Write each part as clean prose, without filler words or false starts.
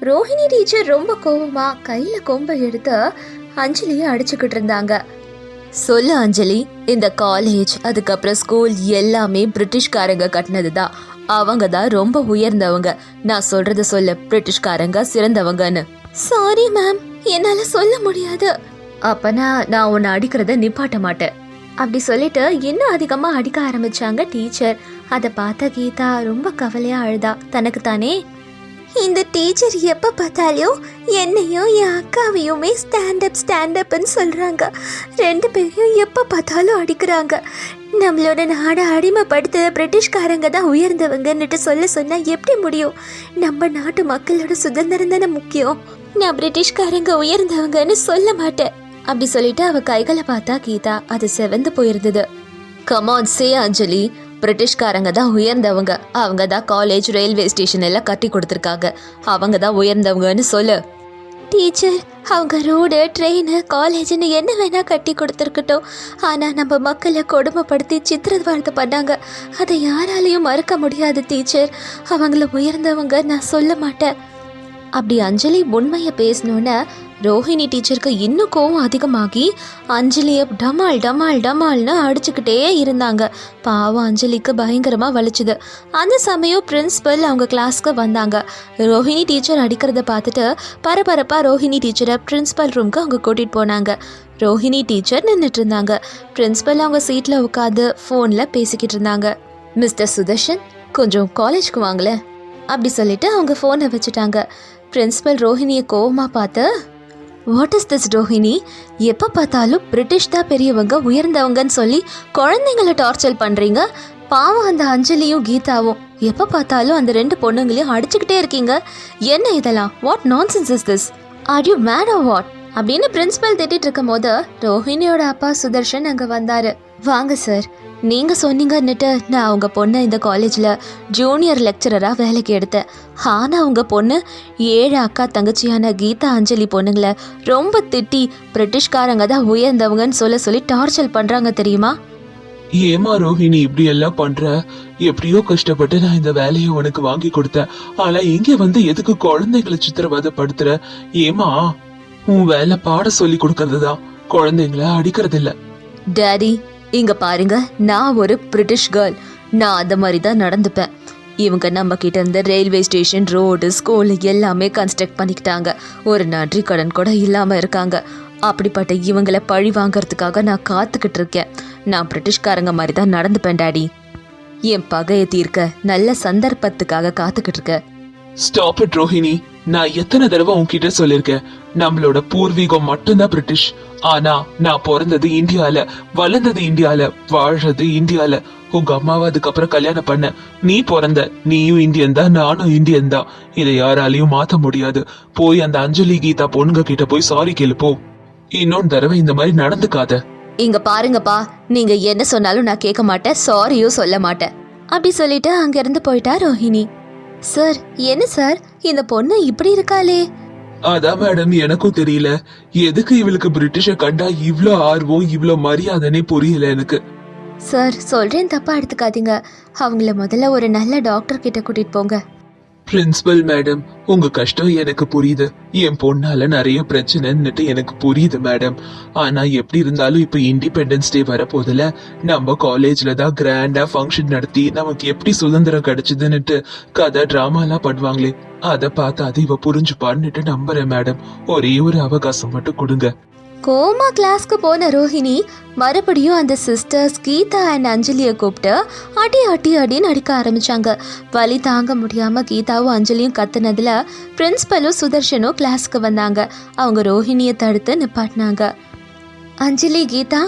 Rohini teacher ரொம்ப கோவமா கையில கொம்பை எடுத்து அஞ்சலியை அடிச்சுக்கிட்டு இருந்தாங்க. சொல்லு அஞ்சலி, இந்த காலேஜ் அதுக்கப்புறம் ஸ்கூல் எல்லாமே பிரிட்டிஷ்காரங்க கட்டினதுதான். அவங்க தான் ரொம்ப உயர்ந்தவங்க. நான் சொல்றத சொல்ல, பிரிட்டிஷ்காரங்க சிறந்தவங்கன்னு. சாரி மேம், என்னால சொல்ல முடியாது. அப்பனா நான் உன்னை அடிக்கிறத நிப்பாட்ட மாட்டேன். அப்படி சொல்லிட்டு இன்னும் அதிகமா அடிக்க ஆரம்பிச்சாங்க டீச்சர். அதை பார்த்த கீதா ரொம்ப கவலையா அழுதா. தனக்கு தானே, இந்த டீச்சர் எப்போ பார்த்தாலும் என்னையும் என் அக்காவையுமே ஸ்டாண்டப்னு சொல்கிறாங்க. ரெண்டு பேரையும் எப்போ பார்த்தாலும் அடிக்கிறாங்க. நம்மளோட நாடை அடிமைப்படுத்த பிரிட்டிஷ்காரங்க தான் உயர்ந்தவங்கன்னுட்டு சொல்ல சொன்னால் எப்படி முடியும்? நம்ம நாட்டு மக்களோட சுதந்திரம் தானே முக்கியம். நான் பிரிட்டிஷ்காரங்க உயர்ந்தவங்கன்னு சொல்ல மாட்டேன். அப்படி சொல்லிட்டு அவ கைகளை பார்த்தா கீதா அது செவந்து போயிருந்தது. கமான் சே அஞ்சலி, பிரிட்டிஷ்காரங்க தான் உயர்ந்தவங்க. அவங்க தான் காலேஜ், ரயில்வே ஸ்டேஷன் எல்லாம் கட்டி கொடுத்துருக்காங்க. அவங்க தான் உயர்ந்தவங்கன்னு சொல்லு. டீச்சர், அவங்க ரோடு, ட்ரெயின், காலேஜ்னு என்ன வேணா கட்டி கொடுத்துருக்கட்டும். ஆனால் நம்ம மக்களை கொடுமைப்படுத்தி சித்திரவதை பண்ணாங்க. அதை யாராலையும் மறக்க முடியாது டீச்சர். அவங்கள உயர்ந்தவங்க நான் சொல்ல மாட்டேன். அப்படி அஞ்சலி உண்மையை பேசணுன்னு ரோஹிணி டீச்சருக்கு இன்னும் கோவம் அதிகமாகி அஞ்சலியை டமால் டமால் டமால்னு அடிச்சுக்கிட்டே இருந்தாங்க. பாவம் அஞ்சலிக்கு பயங்கரமாக வலிச்சுது. அந்த சமயம் பிரின்ஸ்பல் அவங்க கிளாஸ்க்கு வந்தாங்க. ரோஹிணி டீச்சர் அடிக்கிறத பார்த்துட்டு பரபரப்பாக ரோஹிணி டீச்சரை பிரின்ஸ்பல் ரூம்க்கு அவங்க கூட்டிகிட்டு போனாங்க. ரோஹிணி டீச்சர் நின்றுட்டு இருந்தாங்க. பிரின்ஸ்பல் அவங்க சீட்டில் உட்காந்து ஃபோனில் பேசிக்கிட்டு இருந்தாங்க. மிஸ்டர் சுதர்ஷன், கொஞ்சம் காலேஜ்க்கு வாங்கல அப்படி சொல்லிட்டு அவங்க ஃபோனை வச்சுட்டாங்க. பிரின்ஸ்பல் ரோஹிணியை கோவமாக பார்த்து, வாட் இஸ் திஸ் ரோஹிணி? எப்போ பார்த்தாலும் பிரிட்டிஷ் தான் பெரியவங்க, உயர்ந்தவங்கன்னு சொல்லி குழந்தைங்கள டார்ச்சர் பண்ணுறீங்க. பாவம் அந்த அஞ்சலியும் கீதாவும் எப்போ பார்த்தாலும் அந்த ரெண்டு பொண்ணுங்களையும் அடிச்சுக்கிட்டே இருக்கீங்க. என்ன இதெல்லாம்? What nonsense is this? Are you mad or what? அப்படின்னு பிரின்ஸ்பல் திட்டிட்டு இருக்கும் போது ரோஹிணியோட அப்பா சுதர்ஷன் அங்கே வந்தார். வாங்க சார், நீங்கள் சொன்னீங்கன்னுட்டு நான் அவங்க பொண்ணை இந்த காலேஜில் ஜூனியர் லெக்சரராக வேலைக்கு எடுத்தேன். ஆனால் அவங்க பொண்ணு 7 அக்கா தங்கச்சியான கீதா அஞ்சலி பொண்ணுங்களை ரொம்ப திட்டி பிரிட்டிஷ்காரங்க தான் உயர்ந்தவங்கன்னு சொல்லி டார்ச்சர் பண்ணுறாங்க தெரியுமா? ஏமா ரோஹிணி இப்படி எல்லாம் பண்ற? எப்படியோ கஷ்டப்பட்டு நான் இந்த வேலையை உனக்கு வாங்கி கொடுத்தேன். ஆனா இங்க வந்து எதுக்கு குழந்தைங்களை சித்திரவதைப்படுத்துற? ஏமா, உன் வேலை பாட சொல்லி கொடுக்கறதுதான், குழந்தைங்களை அடிக்கிறது இல்ல. டாடி, இங்க பாருங்க, நான் ஒரு பிரிட்டிஷ் கேர்ள். நான் அந்த மாதிரி தான் நடந்துப்பேன். இவங்க நம்ம கிட்ட இருந்த ரயில்வே ஸ்டேஷன், ரோடு, ஸ்கூல் எல்லாமே கன்ஸ்ட்ரக்ட் பண்ணிக்கிட்டாங்க. ஒரு நன்றி கடன் கூட இல்லாம இருக்காங்க. அப்படிப்பட்ட இவங்களை பழி வாங்கறதுக்காக நான் காத்துக்கிட்டு இருக்கேன். நான் பிரிட்டிஷ்காரங்க மாதிரி தான் நடந்துப்பேன் டாடி. என் பகையை தீர்க்க நல்ல சந்தர்ப்பத்துக்காக காத்துக்கிட்டு இருக்கேன். Stop it Rohini. நான் எத்தனை தடவை உன்கிட்ட சொல்லிருக்கேன், நம்மளோட பூர்வீகம் மட்டும்தான் பிரிட்டிஷ். ஆனா நான் பிறந்தது இந்தியால, வளர்ந்தது இந்தியால, வாழ்றது இந்தியால. உங்க அம்மாவை அதுக்கப்புறம் கல்யாணம் பண்ண. நீ பிறந்த, நீயும் இந்தியன் தான், நானும் இந்தியன் தான். இதை யாராலையும் மாத்த முடியாது. போய் அந்த அஞ்சலி கீதா பொண்ணுங்க கிட்ட போய் சாரி கேளு போ. இன்னொன்னு தடவை இந்த மாதிரி நடந்துக்காத. இங்க பாருங்கப்பா, நீங்க என்ன சொன்னாலும் நான் கேட்க மாட்டேன், சாரியும் சொல்ல மாட்டேன். அப்படி சொல்லிட்டு அங்கிருந்து போயிட்டா ரோஹிணி. சார், என்ன சார் இந்த பொண்ணு இப்படி இருக்காளே? அதான் மேடம், எனக்கும் தெரியல. எதுக்கு இவளுக்கு பிரிட்டிஷ கண்டா இவ்ளோ ஆர்வம், இவ்ளோ மரியாதைனே புரியல எனக்கு. சார், சொல்றேன், தப்பா எடுத்துக்காதீங்க. அவங்கள முதல்ல ஒரு நல்ல டாக்டர் கிட்ட கூட்டிட்டு போங்க. பிரின்சிபல் மேடம், உங்க கஷ்டம் எனக்கு புரியுது. என் பொண்ணால நிறைய பிரச்சனைன்னுட்டு எனக்கு புரியுது மேடம். ஆனா எப்படி இருந்தாலும் இப்ப இண்டிபெண்டன்ஸ் டே வரப்போதுல, நம்ம காலேஜ்ல தான் கிராண்டா ஃபங்க்ஷன் நடத்தி நமக்கு எப்படி சுதந்திரம் கிடைச்சதுன்னுட்டு கதை டிராமா எல்லாம் பண்ணுவாங்களே, அத பார்த்து அது இவ புரிஞ்சுப்பான்னுட்டு நம்புறேன் மேடம். ஒரே ஒரு அவகாசம் மட்டும் கொடுங்க. கோமா கிளாஸ்க்கு போன ரோஹிணி மறுபடியும் அந்த சிஸ்டர்ஸ் கீதா அண்ட் அஞ்சலியை கூப்பிட்டு அடி அடி அடின்னு அடிக்க ஆரம்பிச்சாங்க. வலி தாங்க முடியாம கீதாவும் அஞ்சலியும் கத்துனதுல பிரின்ஸ்பலும் சுதர்ஷனும் கிளாஸ்க்கு வந்தாங்க. அவங்க ரோஹிணியை தடுத்து நிப்பாட்டினாங்க. Anjali, Geeta,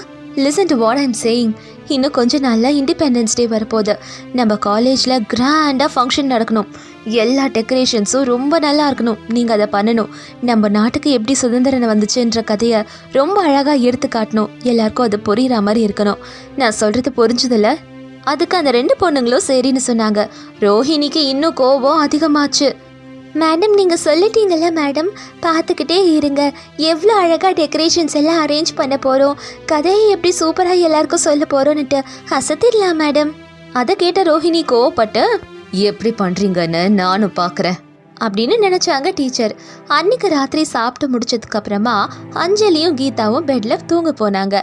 listen to what I'm saying. இன்னும் கொஞ்சம் நாளில் இண்டிபெண்டன்ஸ் டே வரப்போகுது. நம்ம காலேஜில் கிராண்டாக ஃபங்க்ஷன் நடக்கணும். எல்லா டெக்கரேஷன்ஸும் ரொம்ப நல்லா இருக்கணும். நீங்கள் அதை பண்ணணும். நம்ம நாட்டுக்கு எப்படி சுதந்திரம் வந்துச்சுன்ற கதையை ரொம்ப அழகாக எடுத்து காட்டணும். எல்லாருக்கும் அது புரிகிற மாதிரி இருக்கணும். நான் சொல்கிறது புரிஞ்சுதில்ல? அதுக்கு அந்த 2 பொண்ணுங்களும் சரின்னு சொன்னாங்க. ரோஹிணிக்கு இன்னும் கோபம் அதிகமாச்சு. மேடம், நீங்கள் சொல்லிட்டீங்கல்ல மேடம், பார்த்துக்கிட்டே இருங்க. எவ்வளோ அழகாக டெக்கரேஷன்ஸ் எல்லாம் அரேஞ்ச் பண்ண போகிறோம், கதையை எப்படி சூப்பராக எல்லாருக்கும் சொல்ல போகிறோன்னுட்டு அசத்திடலாம் மேடம். அதை கேட்ட ரோஹிணி கோவப்பட்டு, எப்படி பண்ணுறீங்கன்னு நானும் பார்க்குறேன் அப்படின்னு நினைச்சாங்க டீச்சர். அன்னைக்கு ராத்திரி சாப்பிட்டு முடிச்சதுக்கு அப்புறமா அஞ்சலியும் கீதாவும் பெட்ல தூங்க போனாங்க.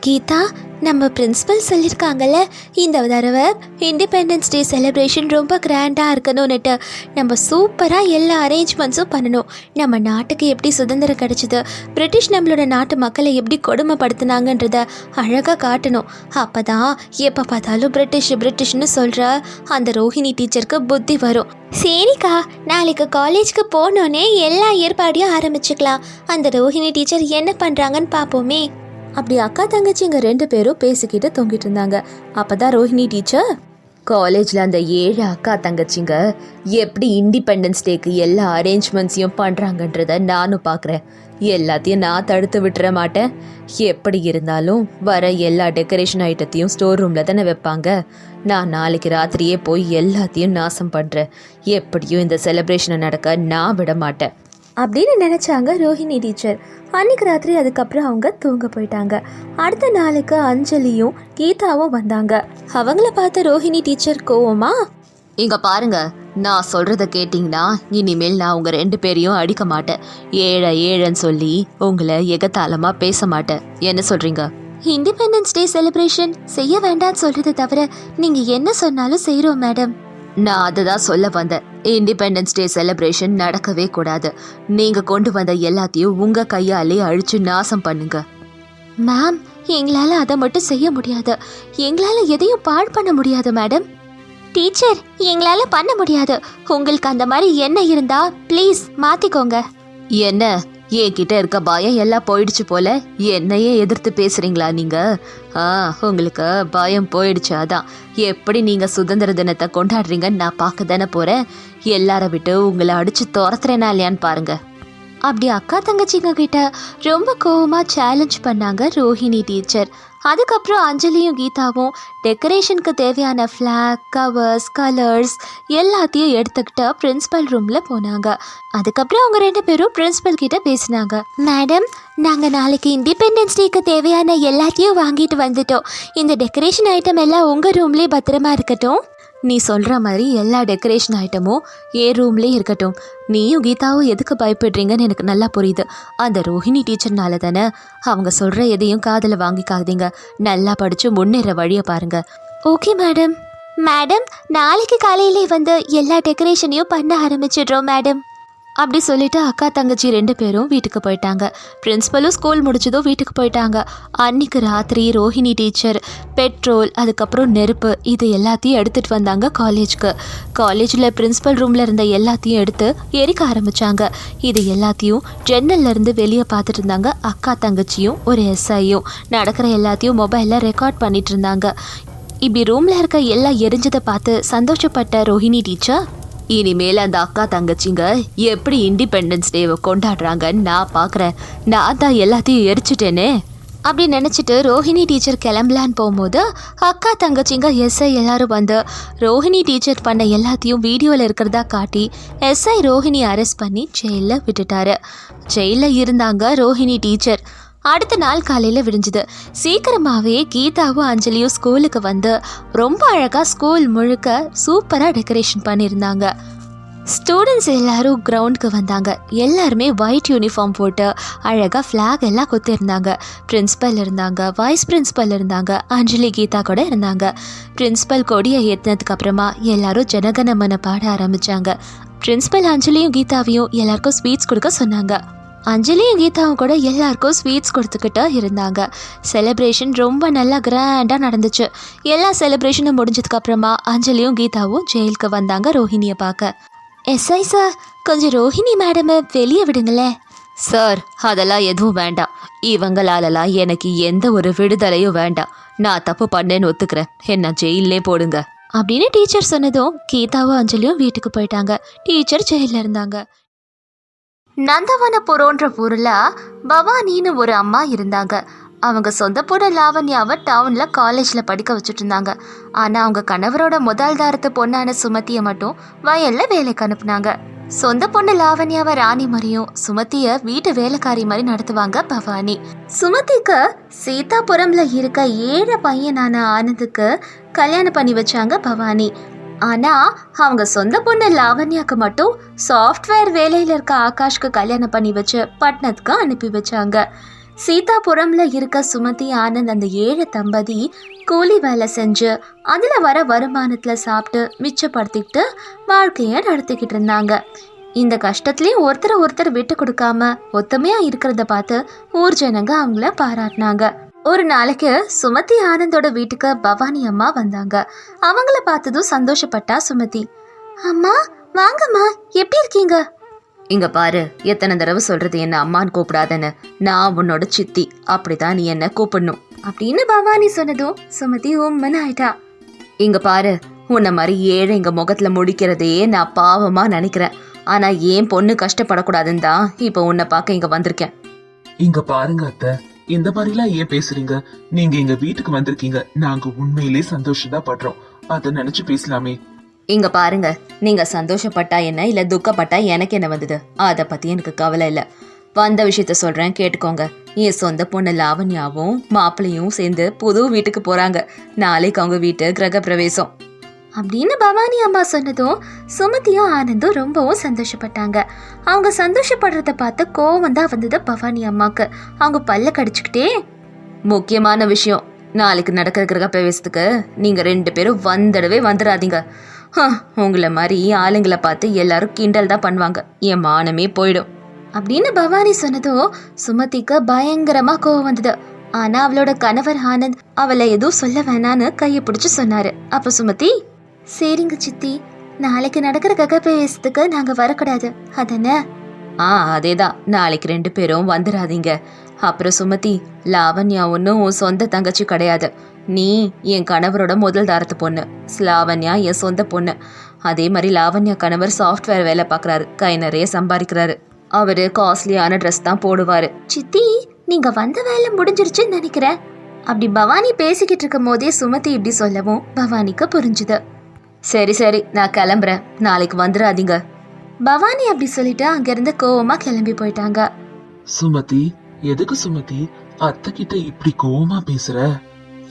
கீதா, நம்ம பிரின்சிபல் சொல்லியிருக்காங்கல்ல, இந்த தடவை இண்டிபெண்டன்ஸ் டே செலிப்ரேஷன் ரொம்ப கிராண்டாக இருக்கணும்னுட்டு நம்ம சூப்பராக எல்லா அரேஞ்ச்மெண்ட்ஸும் பண்ணணும். நம்ம நாட்டுக்கு எப்படி சுதந்திரம் கிடைச்சிது, பிரிட்டிஷ் நம்மளோட நாட்டு மக்களை எப்படி கொடுமைப்படுத்தினாங்கன்றத அழகாக காட்டணும். அப்போ தான் எப்போ பார்த்தாலும் பிரிட்டிஷ்னு சொல்கிற அந்த ரோஹிணி டீச்சருக்கு புத்தி வரும். சரிக்கா, நாளைக்கு காலேஜ்க்கு போனோன்னே எல்லா ஏற்பாடையும் ஆரம்பிச்சுக்கலாம். அந்த ரோஹிணி டீச்சர் என்ன பண்ணுறாங்கன்னு பார்ப்போமே. அப்படி அக்கா தங்கச்சிங்க 2 பேரும் பேசிக்கிட்டு தொங்கிட்டு இருந்தாங்க. அப்பதான் ரோஹிணி டீச்சர், காலேஜில் அந்த 7 அக்கா தங்கச்சிங்க எப்படி இண்டிபெண்டன்ஸ் டேக்கு எல்லா அரேஞ்ச்மெண்ட்ஸையும் பண்ணுறாங்கன்றத நானும் பார்க்குறேன். எல்லாத்தையும் நான் தடுத்து விட்டுற மாட்டேன். எப்படி இருந்தாலும் வர எல்லா டெக்கரேஷன் ஐட்டத்தையும் ஸ்டோர் ரூமில் தானே வைப்பாங்க. நான் நாளைக்கு ராத்திரியே போய் எல்லாத்தையும் நாசம் பண்ணுறேன். எப்படியும் இந்த செலிப்ரேஷனை நடக்க நான் விட மாட்டேன் அப்படின்னு நினச்சாங்க ரோஹிணி டீச்சர். அன்னைக்கு ராத்திரி அதுக்கப்புறம் அவங்க தூங்க போயிட்டாங்க. அடுத்த நாளுக்கு அஞ்சலியும் கீதாவும் வந்தாங்க. அவங்கள பார்த்த ரோஹிணி டீச்சர் கோவமா, இங்க பாருங்க, நான் சொல்றத கேட்டிங்கன்னா இனிமேல் நான் உங்க 2 பேரையும் அடிக்க மாட்டேன். ஏழைன்னு சொல்லி உங்களை எகத்தாளமா பேச மாட்டேன். என்ன சொல்றீங்க? இண்டிபெண்டன்ஸ் டே செலிப்ரேஷன் செய்ய வேண்டாம்னு சொல்றதை தவிர நீங்க என்ன சொன்னாலும் செய்யறோம் மேடம். நான் அதை தான் சொல்ல வந்தேன். இண்டிபெண்டன்ஸ் டே செலிப்ரேஷன் நடக்கவே கூடாது. நீங்கள் கொண்டு வந்த எல்லாத்தையும் உங்கள் கையாலே அழிச்சு நாசம் பண்ணுங்க. மேம், எங்களால் அதை மட்டும் செய்ய முடியாது. எங்களால் எதையும் பாழ் பண்ண முடியாது மேடம். டீச்சர், எங்களால் பண்ண முடியாது. உங்களுக்கு அந்த மாதிரி என்ன இருந்தா ப்ளீஸ் மாற்றிக்கோங்க. என்ன, என்கிட்ட இருக்க பயம் எல்லாம் போயிடுச்சு போல. என்னையே எதிர்த்து பேசுறீங்களா நீங்க? உங்களுக்கு பயம் போயிடுச்சு. அதான் எப்படி நீங்க சுதந்திர தினத்தை கொண்டாடுறீங்கன்னு நான் பார்க்க தானே போறேன். எல்லார விட்டு உங்களை அடிச்சு துரத்துறேனா இல்லையான்னு பாருங்க. அப்படி அக்கா தங்கச்சிங்க கிட்ட ரொம்ப கோவமா சேலஞ்ச் பண்ணாங்க ரோஹிணி டீச்சர். அதுக்கப்புறம் அஞ்சலியும் கீதாவும் டெக்கரேஷனுக்கு தேவையான ஃப்ளாக், கவர்ஸ், கலர்ஸ் எல்லாத்தையும் எடுத்துக்கிட்டு பிரின்சிபல் ரூமில் போனாங்க. அதுக்கப்புறம் அவங்க 2 பேரும் பிரின்சிபல் கிட்ட பேசினாங்க. மேடம், நாங்கள் நாளைக்கு இண்டிபெண்டன்ஸ் டேக்கு தேவையான எல்லாத்தையும் வாங்கிட்டு வந்துட்டோம். இந்த டெக்கரேஷன் ஐட்டம் எல்லாம் உங்கள் ரூம்லேயே பத்திரமா இருக்கட்டும். நீ சொல்கிற மாதிரி எல்லா டெக்கரேஷன் ஐட்டமும் ரூம்லேயே இருக்கட்டும். நீயும் கீதாவும் எதுக்கு பயப்படுறீங்கன்னு எனக்கு நல்லா புரியுது. அந்த ரோஹிணி டீச்சர்னால தானே. அவங்க சொல்கிற எதையும் காதில் வாங்கிக்காதீங்க. நல்லா படித்து முன்னேற வழியை பாருங்கள். Okay madam. மேடம், நாளைக்கு காலையிலே வந்து எல்லா டெக்கரேஷனையும் பண்ண ஆரம்பிச்சிடுறோம் மேடம். அப்படி சொல்லிட்டு அக்கா தங்கச்சி 2 பேரும் வீட்டுக்கு போயிட்டாங்க. பிரின்சிபலும் ஸ்கூல் முடிச்சதும் வீட்டுக்கு போயிட்டாங்க. அன்னைக்கு ராத்திரி ரோஹிணி டீச்சர் பெட்ரோல், அதுக்கப்புறம் நெருப்பு, இது எல்லாத்தையும் எடுத்துகிட்டு வந்தாங்க காலேஜ்க்கு. காலேஜில் பிரின்சிபல் ரூமில் இருந்த எல்லாத்தையும் எடுத்து எரிக்க ஆரம்பித்தாங்க. இது எல்லாத்தையும் ஜன்னல்லேருந்து வெளியே பார்த்துட்டு இருந்தாங்க அக்கா தங்கச்சியும் ஒரு எஸ்ஐயும். நடக்கிற எல்லாத்தையும் மொபைலில் ரெக்கார்ட் பண்ணிட்டு இருந்தாங்க. இப்படி ரூமில் இருக்க எல்லாம் எரிஞ்சதை பார்த்து சந்தோஷப்பட்ட ரோஹிணி டீச்சர், இனிமேல் அந்த அக்கா தங்கச்சிங்க எப்படி இண்டிபெண்டன்ஸ் டேவை கொண்டாடுறாங்கன்னு நான் பார்க்குறேன். நான் தான் எல்லாத்தையும் எரிச்சிட்டேனே அப்படி நினச்சிட்டு ரோஹிணி டீச்சர் கிளம்பலான்னு போகும்போது அக்கா தங்கச்சிங்க எஸ்ஐ எல்லாரும் வந்து ரோஹிணி டீச்சர் பண்ண எல்லாத்தையும் வீடியோவில் இருக்கிறதா காட்டி எஸ்ஐ ரோஹிணி அரெஸ்ட் பண்ணி ஜெயிலில் விட்டுட்டாரு. ஜெயிலில் இருந்தாங்க ரோஹிணி டீச்சர். அடுத்த நாள் காலையில் விடிஞ்சுது. சீக்கிரமாகவே கீதாவும் அஞ்சலியும் ஸ்கூலுக்கு வந்து ரொம்ப அழகாக ஸ்கூல் முழுக்க சூப்பராக டெக்கரேஷன் பண்ணியிருந்தாங்க. ஸ்டூடெண்ட்ஸ் எல்லாரும் கிரவுண்டுக்கு வந்தாங்க. எல்லாருமே ஒயிட் யூனிஃபார்ம் போட்டு அழகாக ஃப்ளாக் எல்லாம் குத்திருந்தாங்க. பிரின்ஸிபல் இருந்தாங்க, வைஸ் பிரின்ஸிபல் இருந்தாங்க, அஞ்சலி கீதா கூட இருந்தாங்க. பிரின்ஸிபல் கொடியை ஏற்றினதுக்கு அப்புறமா எல்லாரும் ஜனகணமன பாட ஆரம்பித்தாங்க. பிரின்ஸிபல் அஞ்சலியும் கீதாவையும் எல்லாருக்கும் ஸ்வீட்ஸ் கொடுக்க சொன்னாங்க. அஞ்சலியும் கீதாவும் கூட எல்லாருக்கும் ஸ்வீட்ஸ் கொடுத்துக்கிட்டு இருந்தாங்க. செலிப்ரேஷன் ரொம்ப நல்லா கிராண்டாக நடந்துச்சு. எல்லா செலிப்ரேஷனும் முடிஞ்சதுக்கு அப்புறமா அஞ்சலியும் கீதாவும் ஜெயிலுக்கு வந்தாங்க ரோஹிணியை பார்க்க. எஸ்ஐ சார், கொஞ்சம் ரோஹிணி மேடமை வெளியே விடுங்களேன். சார், அதெல்லாம் எதுவும் வேண்டாம். இவங்களாலலாம் எனக்கு எந்த ஒரு விடுதலையும் வேண்டாம். நான் தப்பு பண்ணேன்னு ஒத்துக்கிறேன். என்ன ஜெயிலே போடுங்க அப்படின்னு டீச்சர் சொன்னதும் கீதாவும் அஞ்சலியும் வீட்டுக்கு போயிட்டாங்க. டீச்சர் ஜெயிலில் இருந்தாங்க. நந்தவனபுரோன்ற ஊரில் பவானின்னு ஒரு அம்மா இருந்தாங்க. அவங்க சொந்த பொண்ணு லாவண்யாவை டவுனில் காலேஜில் படிக்க வச்சுட்டு இருந்தாங்க. ஆனால் அவங்க கணவரோட முதல் தாரத்து பொண்ணான சுமதியை மட்டும் வயலில் வேலைக்கு அனுப்புனாங்க. சொந்த பொண்ணு லாவண்யாவை ராணி மாதிரியும் சுமதியை வீட்டு வேலைக்காரி மாதிரி நடத்துவாங்க பவானி. சுமதிக்கு சீதாபுரம்ல இருக்க 7 பையனான ஆனந்துக்கு கல்யாணம் பண்ணி வச்சாங்க பவானி. ஆனா அவங்க சொந்த பொண்ணு லாவண்யாக்கு மட்டும் சாஃப்ட்வேர் வேலையில இருக்க ஆகாஷ்க்கு கல்யாணம் பண்ணி வச்சு பட்னத்துக்கு அனுப்பி வச்சாங்க. சீதாபுரம்ல இருக்க சுமதி ஆனந்த் அந்த ஏழை தம்பதி கூலி வேலை செஞ்சு அதுல வர வருமானத்துல சாப்பிட்டு மிச்சப்படுத்திக்கிட்டு வாழ்க்கைய நடத்திக்கிட்டு இருந்தாங்க. இந்த கஷ்டத்துலயும் ஒருத்தர் விட்டு கொடுக்காம ஒத்துமையா இருக்கிறத பார்த்து ஊர் ஜனங்க அவங்கள பாராட்டினாங்க. ஒரு நாளைக்கு சுமதி ஆனந்தோட வீட்டுக்கு பவானி அம்மா வந்தாங்க. அவங்கள பார்த்ததும் சந்தோஷப்பட்டா சுமதி. அம்மா வாங்கம்மா, எப்படி இருக்கீங்க? இங்க பாரு, எத்தனை தடவை சொல்றது என்ன அம்மான்னு கூப்பிடாதன்னு. நான் உன்னோட சித்தி, அப்படிதான் நீ என்ன கூப்பிடணும் அப்படின்னு பவானி சொன்னதும் சுமதி உம்மன்னு ஆயிட்டா. இங்க பாரு, உன்ன மாதிரி ஏழை எங்க முகத்துல முடிக்கிறதே நான் பாவமா நினைக்கிறேன். ஆனா ஏன் பொண்ணு கஷ்டப்படக்கூடாதுன்னு தான் இப்ப உன்னை பார்க்க இங்க வந்திருக்கேன். இங்க பாருங்க அத்தை, இந்த மாதிரிலாம் ஏன் பேசுறீங்க? நீங்க எங்க வீட்டுக்கு வந்திருக்கீங்க, நாங்க உண்மையிலே சந்தோஷம் படுறோம். அத நினைச்சு பேசலாமே. இங்க பாருங்க, நீங்க சந்தோஷப்பட்டா என்ன இல்ல துக்கப்பட்டா எனக்கு என்ன வந்தது, அத பத்தி எனக்கு கவலை இல்ல. வந்த விஷயத்த சொல்றேன், கேட்டுக்கோங்க. என் சொந்த பொண்ணு லாவண்யாவும் மாப்பிள்ளையும் சேர்ந்து புது வீட்டுக்கு போறாங்க. நாளைக்கு அவங்க வீட்டு கிரக பிரவேசம் அப்படின்னு பவானி அம்மா சொன்னதும் சுமதியும் ஆனந்தும் ரொம்பவும் சந்தோஷப்பட்டாங்க. அவங்க சந்தோஷப்படுறத பார்த்து கோவம் தான் வந்தது பவானி அம்மாக்கு. அவங்க பல்ல கடிச்சுக்கிட்டே, முக்கியமான விஷயம், நாளைக்கு நடக்கிற கிரக பிரவேசத்துக்கு நீங்க 2 பேரும் வந்தடவே வந்துடாதீங்க. உங்களை மாதிரி ஆளுங்களை பார்த்து எல்லாரும் கிண்டல் தான் பண்ணுவாங்க, என் மானமே போயிடும் அப்படின்னு பவானி சொன்னதோ சுமதிக்கு பயங்கரமா கோவம் வந்தது. ஆனா அவளோட கணவர் ஆனந்த் அவளை எதுவும் சொல்ல வேணான்னு கையை பிடிச்சு சொன்னாரு. அப்ப சுமதி, சரிங்க சித்தி, நாளைக்கு நடக்கிற ககப்பிரவேசத்துக்கு நாங்க வரக்கூடாது அதானே? அதேதான், நாளைக்கு 2 பேரும் வந்துடாதீங்க. அப்புறம் சுமதி, லாவண்யா ஒன்னும் உன் சொந்த தங்கச்சி கிடையாது. நீ என் கணவரோட முதல் தாரத்து பொண்ணு. லாவண்யா என் சொந்த பொண்ணு. அதே மாதிரி லாவண்யா கணவர் சாஃப்ட்வேர் வேலை பார்க்கறாரு, கை நிறைய சம்பாதிக்கிறாரு. அவரு காஸ்ட்லியான ட்ரெஸ் தான் போடுவாரு. சித்தி, நீங்க வந்த வேலை முடிஞ்சிருச்சுன்னு நினைக்கிறேன். அப்படி பவானி பேசிக்கிட்டு இருக்கும் போதே சுமதி இப்படி சொல்லவும் பவானிக்கு புரிஞ்சுது. சரி சரி, நான் கிளம்புறேன், நாளைக்கு வந்துடாதீங்க. பவானி அப்படி சொல்லிட்டு அங்கிருந்து கோவமா கிளம்பி போயிட்டாங்க. சுமதி, எதுக்கு சுமதி அத்தை கிட்ட இப்படி கோவமா பேசுற?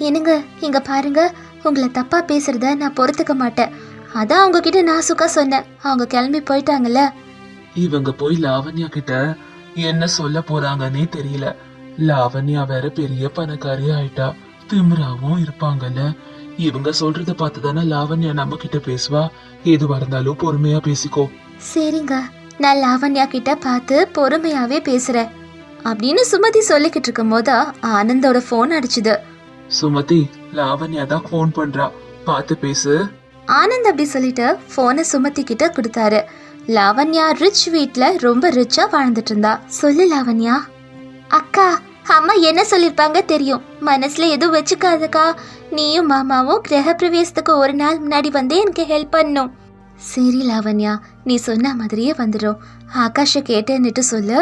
என்னங்க, இங்க பாருங்க, உங்களை தப்பா பேசுறத நான் பொறுத்துக்க மாட்டேன். அதான் அவங்க கிட்ட நான் சுக்கா சொன்னேன், அவங்க கிளம்பி போயிட்டாங்கல்ல. இவங்க போய் லாவண்யா கிட்ட என்ன சொல்ல போறாங்கன்னே தெரியல. லாவண்யா வேற பெரிய பணக்காரி ஆயிட்டா, திமிராவும் இருப்பாங்கல்ல. இவங்க சொல்றத பார்த்துதானே லாவண்யா நம்ம கிட்ட பேசுவா. எதுவா இருந்தாலும் பொறுமையா பேசிக்கோ. சரிங்க, நான் லாவண்யா கிட்ட பார்த்து பொறுமையாவே பேசுறேன் அப்படின்னு சுமதி சொல்லிக்கிட்டு இருக்கும் போது ஆனந்தோட போன் அடிச்சுது. சுமதி, லாவண்யா தான் போன் பண்றா, பார்த்து பேசு. ஆனந்த் அப்படி சொல்லிட்டு போனை சுமதி கிட்ட கொடுத்தாரு. லாவண்யா ரிச் வீட்ல ரொம்ப ரிச்சா வாழ்ந்துட்டு இருந்தா. சொல்லு லாவண்யா. அக்கா, அம்மா என்ன சொல்லிருப்பாங்க தெரியும், மனசுல எதுவும் வச்சுக்காதக்கா. நீயும் மாமாவும் கிரக பிரவேசத்துக்கு ஒரு நாள் முன்னாடி வந்து எனக்கு ஹெல்ப் பண்ணும். சரி லாவண்யா, நீ சொன்ன மாதிரியே வந்துடும். ஆகாஷ கேட்டேன்னுட்டு சொல்லு.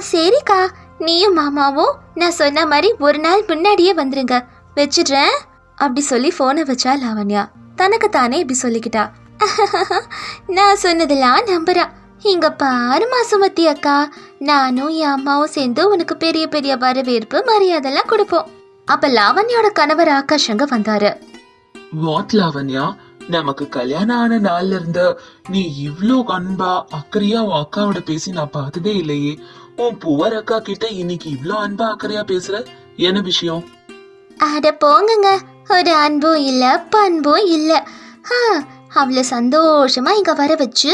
சரிக்கா, நீயும் மாமாவும் நான் சொன்ன மாதிரி ஒரு நாள் முன்னாடியே வந்துருங்க, வச்சிடுறேன் அப்படி சொல்லி போனை வச்சா லாவண்யா. தனக்கு தானே இப்படி சொல்லிக்கிட்டா. நான் சொன்னதெல்லாம் நம்புறா. இங்க பாருமா சுமதி அக்கா, நானும் என் அம்மாவும் சேர்ந்து உனக்கு பெரிய பெரிய வரவேற்பு மரியாதைலாம் கொடுப்போம். அப்ப லாவண்யோட கணவர் ஆகாஷ் அங்க வந்தாரு. வாட் லாவண்யா, நமக்கு கல்யாணம் ஆன நாள்ல இருந்து நீ இவ்ளோ அன்பா அக்கறையா உன் அக்காவோட பேசி நான் பார்த்ததே இல்லையே. உன் புவர் அக்கா கிட்ட இன்னைக்கு இவ்ளோ அன்பா அக்கறையா பேசுற, என்ன விஷயம்? அட போங்கங்க, ஒரு அன்பும் இல்ல பண்பும் இல்ல. அவளை சந்தோஷமா இங்க வர வச்சு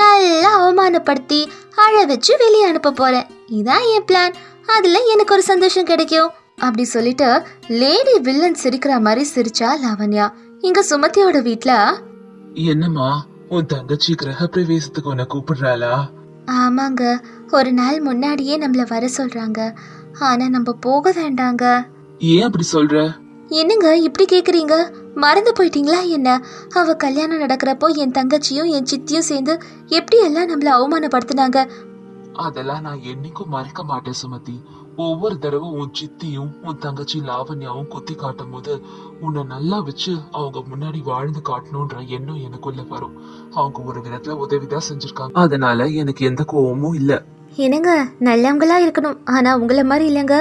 நல்லா அவமானப்படுத்தி அழ வச்சு வெளியே அனுப்ப போறேன். இதான் என் பிளான். அதுல எனக்கு ஒரு சந்தோஷம் கிடைக்கும் அப்படி சொல்லிட்டு லேடி வில்லன் சிரிக்கிற மாதிரி சிரிச்சா லாவண்யா. இங்க சுமதியோட வீட்ல, என்னம்மா, உன் தங்கச்சி கிரக பிரவேசத்துக்கு உன்னை கூப்பிடுறாளா? ஆமாங்க, ஒரு நாள் முன்னாடியே நம்மள வர சொல்றாங்க. ஆனா நம்ம போக வேண்டாங்க. ஏன் அப்படி சொல்ற? என்னங்க இப்படி கேக்குறீங்க, மறந்து போயிட்டீங்களா என்ன? அவ கல்யாணம் நடக்கிறப்போ என் தங்கச்சியும் என் சித்தியும் சேர்ந்து எப்படி எல்லாம் நம்மள அவமானப்படுத்தினாங்க. அதெல்லாம் நான் என்னைக்கும் மறக்க மாட்டேன் சுமதி. ஒவ்வொரு தடவை உன் சித்தியும் உன் தங்கச்சி லாவண்யாவும் குத்தி காட்டும் போது உன்னை நல்லா வச்சு அவங்க முன்னாடி வாழ்ந்து காட்டணும்ன்ற எண்ணம் எனக்குள்ள வரும். அவங்க ஒரு விதத்துல உதவிதான் செஞ்சிருக்காங்க, அதனால எனக்கு எந்த கோவமும் இல்ல. என்னங்க, நல்லவங்களா இருக்கணும், ஆனா உங்களை மாதிரி இல்லைங்க.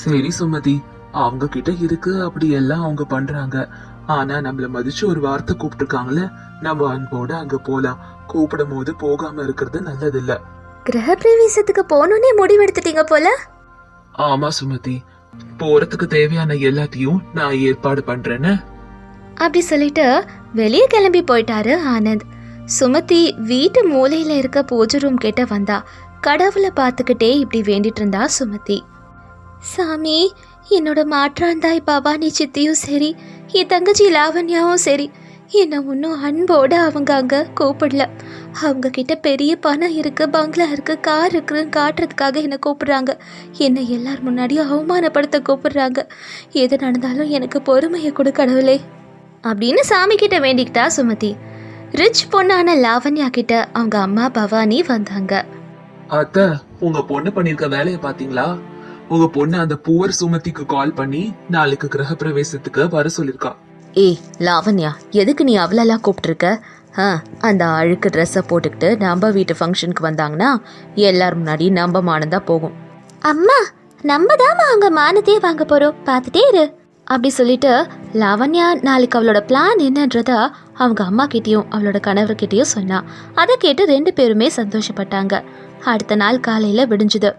சரி சுமதி, அவங்க கிட்ட இருக்கு அப்படி எல்லாம் அவங்க பண்றாங்க. ஆனா நம்மள மதிச்சு ஒரு வார்த்தை கூப்பிட்டுருக்காங்களே, நம்ம அன்போட அங்க போலாம். கூப்பிடும் போது போகாம இருக்கிறது நல்லது இல்ல. கிரக பிரவேசத்துக்கு போகணுன்னே முடிவெடுத்துட்டீங்க போல. ஆமா சுமதி, போறதுக்கு தேவையான எல்லாத்தையும் நான் ஏற்பாடு பண்றேன்னு. அப்படி சொல்லிட்டு வெளியே கிளம்பி போயிட்டாரு ஆனந்த். சுமதி வீட்டு மூலையில இருக்க பூஜை ரூம் கிட்ட வந்தா. கடவுளை பார்த்துக்கிட்டே இப்படி வேண்டிட்டு இருந்தா சுமதி. சாமி, என்னோட மாற்றாந்தாய் பவானி சித்தியும் சரி, என் தங்கச்சி லாவண்யாவும் சரி, என்னை இன்னும் அன்போடு அவங்க அங்கே கூப்பிடல. அவங்க கிட்ட பெரிய பணம் இருக்கு, பங்களா இருக்கு, கார் இருக்குன்னு காட்டுறதுக்காக என்னை கூப்பிடுறாங்க. என்னை எல்லார் முன்னாடியும் அவமானப்படுத்த கூப்பிடுறாங்க. எது நடந்தாலும் எனக்கு பொறுமையை கொடு கடவுளே அப்படின்னு சாமி கிட்ட வேண்டிக்கிட்டா சுமதி. ரிச் பொண்ணான லாவண்யா கிட்ட அவங்க அம்மா பவானி வந்தாங்க. அத்த, உங்க பொண்ணு பண்ணிருக்க வேலைய பாத்தீங்களா? உங்க பொண்ணு அந்த புவர் சுமதிக்கு கால் பண்ணி நாளைக்கு கிரக பிரவேசத்துக்கு வர சொல்லிருக்கா. ஏய் லாவண்யா, எதுக்கு நீ அவ்வளோலாம் கூப்பிட்டுருக்க? அந்த அழுக்கு ட்ரெஸ்ஸை போட்டுக்கிட்டு நம்ம வீட்டு ஃபங்க்ஷனுக்கு வந்தாங்கன்னா எல்லார் முன்னாடி நம்ம மானம் தான் போகும். அம்மா, நம்ம தாம்மா அவங்க மானத்தையே வாங்க போகிறோம், பார்த்துட்டே இரு அப்படி சொல்லிட்டு லாவண்யா நாளைக்கு அவளோட பிளான் என்னன்றதா அவங்க அம்மா கிட்டேயும் அவளோட கணவர்கிட்டயும் சொன்னா. அதை கேட்டு 2 பேருமே சந்தோஷப்பட்டாங்க. அடுத்த நாள் காலையில் விடிஞ்சுது.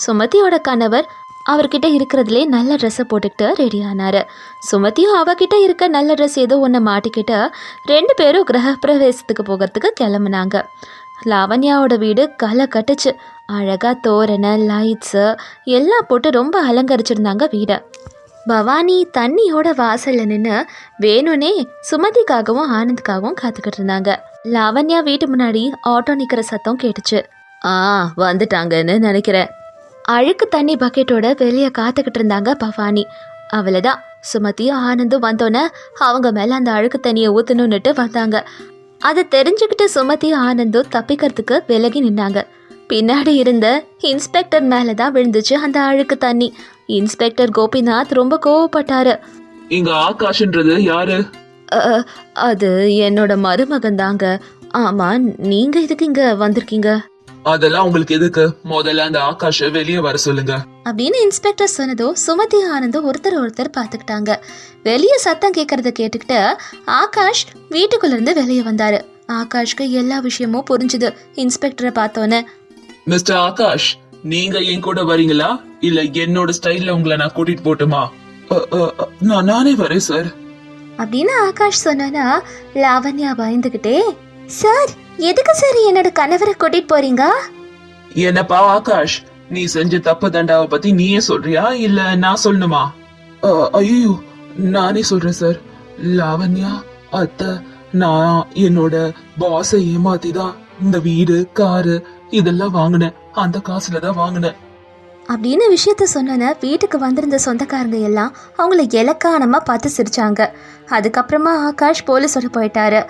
சுமதியோட கணவர் அவர்கிட்ட இருக்கிறதுலே நல்ல ட்ரெஸ்ஸை போட்டுக்கிட்டு ரெடி ஆனாரு. சுமதியும் அவகிட்ட இருக்க நல்ல ட்ரெஸ் ஏதோ ஒன்று மாட்டிக்கிட்டு 2 பேரும் கிரக பிரவேசத்துக்கு போகிறதுக்கு கிளம்புனாங்க. லாவண்யாவோட வீடு களை கட்டுச்சு. அழகாக தோரணை, லைட்ஸு எல்லாம் போட்டு ரொம்ப அலங்கரிச்சிருந்தாங்க வீடை. பவானி தண்ணியோட வாசலில் நின்று வேணும்னே சுமதிக்காகவும் ஆனந்துக்காகவும் காத்துக்கிட்டு இருந்தாங்க. லாவண்யா வீட்டு முன்னாடி ஆட்டோ நிற்கிற சத்தம் கேட்டுச்சு. வந்துட்டாங்கன்னு நினைக்கிறேன். அழுக்கு தண்ணி பக்கெட்டோட வெளியே காத்துக்கிட்டு இருந்தாங்க பவானி. அவ்வளோதான், சுமதியும் ஆனந்தும் வந்தோன்னே அவங்க மேலே அந்த அழுக்கு தண்ணியை ஊற்றணுன்னுட்டு வந்தாங்க. அதை தெரிஞ்சுக்கிட்டு சுமதியும் ஆனந்தும் தப்பிக்கிறதுக்கு விலகி நின்னாங்க. பின்னாடி இருந்த இன்ஸ்பெக்டர் மேலே தான் விழுந்துச்சு அந்த அழுக்கு தண்ணி. இன்ஸ்பெக்டர் கோபிநாத் ரொம்ப கோவப்பட்டாரு. இங்க ஆகாஷ்ன்றது யாரு? அது என்னோட மருமகன் தாங்க. ஆமா, நீங்க இதுக்கு இங்க வந்திருக்கீங்க? அதெல்லாம் உங்களுக்கு எதுக்கு? முதல்ல அந்த ஆகாஷ வெளியே வர சொல்லுங்க அப்படின்னு இன்ஸ்பெக்டர் சொன்னதோ சுமதி ஆனந்தும் ஒருத்தர் பார்த்துக்கிட்டாங்க. வெளியே சத்தம் கேட்கறத கேட்டுக்கிட்டு ஆகாஷ் வீட்டுக்குள்ள இருந்து வெளியே வந்தாரு. ஆகாஷ்க்கு எல்லா விஷயமும் புரிஞ்சுது. இன்ஸ்பெக்டரை பார்த்தோன்னே, மிஸ்டர் ஆகாஷ், நீங்க என் கூட வரீங்களா இல்ல என்னோட ஸ்டைல்ல உங்களை நான் கூட்டிட்டு போட்டுமா? நானே வரேன் சார் அப்படின்னு ஆகாஷ் சொன்னா லாவண்யா பயந்துகிட்டே, சார் எதுக்கு சார் என்னோட கணவரை கூட்டிட்டு போறீங்க? என்னப்பா ஆகாஷ், நீ செஞ்ச தப்பு தண்டாவை பத்தி நீயே சொல்றியா இல்ல நான் சொல்லணுமா? ஐயோ, நானே சொல்றேன் சார். லாவண்யா அத்தை, நான் என்னோட பாஸை ஏமாத்திதான் இந்த வீடு, காரு இதெல்லாம் வாங்கினேன். அந்த காசுல தான் வாங்கினேன் அப்படின்னு விஷயத்த சொன்ன வீட்டுக்கு வந்திருந்த சொந்தக்காரங்க எல்லாம் அவங்கள இலக்கானமா பார்த்து சிரிச்சாங்க. அதுக்கப்புறமா ஆகாஷ் போலீஸோட போயிட்டாரு.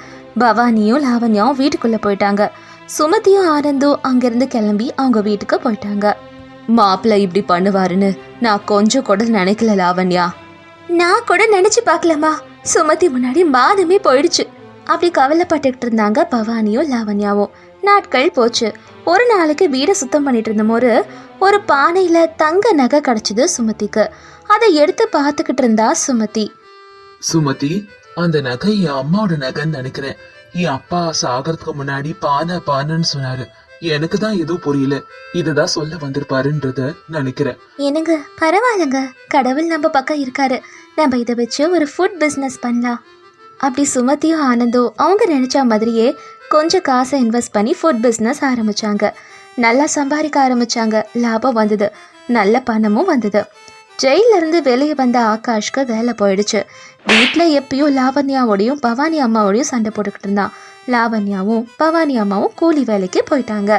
பவானியும் லாவண்யாவும் வீட்டுக்குள்ள போயிட்டாங்க. சுமதியும் ஆனந்தும் அங்கிருந்து கிளம்பி அவங்க வீட்டுக்கு போயிட்டாங்க. மாப்பிள்ளை இப்படி பண்ணுவாருன்னு நான் கொஞ்சம் கூட நினைக்கல லாவண்யா. நான் கூட நினைச்சு பார்க்கலாமா? சுமதி முன்னாடி மானமே போயிடுச்சு அப்படி கவலைப்பட்டுக்கிட்டு இருந்தாங்க பவானியும் லாவண்யாவும். நாட்கள் போச்சு. ஒரு நாளைக்கு வீடை சுத்தம் பண்ணிட்டு இருந்தபோது ஒரு பானையில தங்க நகை கிடைச்சது சுமதிக்கு. அதை எடுத்து பார்த்துக்கிட்டு இருந்தா சுமதி. சுமதி, அந்த நகை என் அம்மாவோட நகைன்னு நினைக்கிறேன். என் அப்பா சாகிறதுக்கு முன்னாடி பானைன்னு சொன்னாரு. எனக்கு தான் எதுவும் புரியல. இததான் சொல்ல வந்திருப்பாருன்றத நினைக்கிறேன். என்னங்க, பரவாயில்லங்க, கடவுள் நம்ம பக்கம் இருக்காரு. நம்ம இதை வச்சு ஒரு ஃபுட் பிஸ்னஸ் பண்ணலாம். அப்படி சுமதியும் ஆனந்தும் அவங்க நினைச்ச மாதிரியே கொஞ்சம் காசை இன்வெஸ்ட் பண்ணி ஃபுட் பிஸ்னஸ் ஆரம்பிச்சாங்க. நல்லா சம்பாதிக்க ஆரம்பிச்சாங்க. லாபம் வந்தது, நல்ல பணமும் வந்தது. ஜெயிலிருந்து வெளியே வந்த ஆகாஷ்க்கு வேலை போயிடுச்சு. வீட்டில் எப்பயும் லாவண்யாவோடையும் பவானி அம்மாவோடையும் சண்டை போட்டுக்கிட்டு இருந்தான். லாவண்யாவும் பவானி அம்மாவும் கூலி வேலைக்கு போயிட்டாங்க.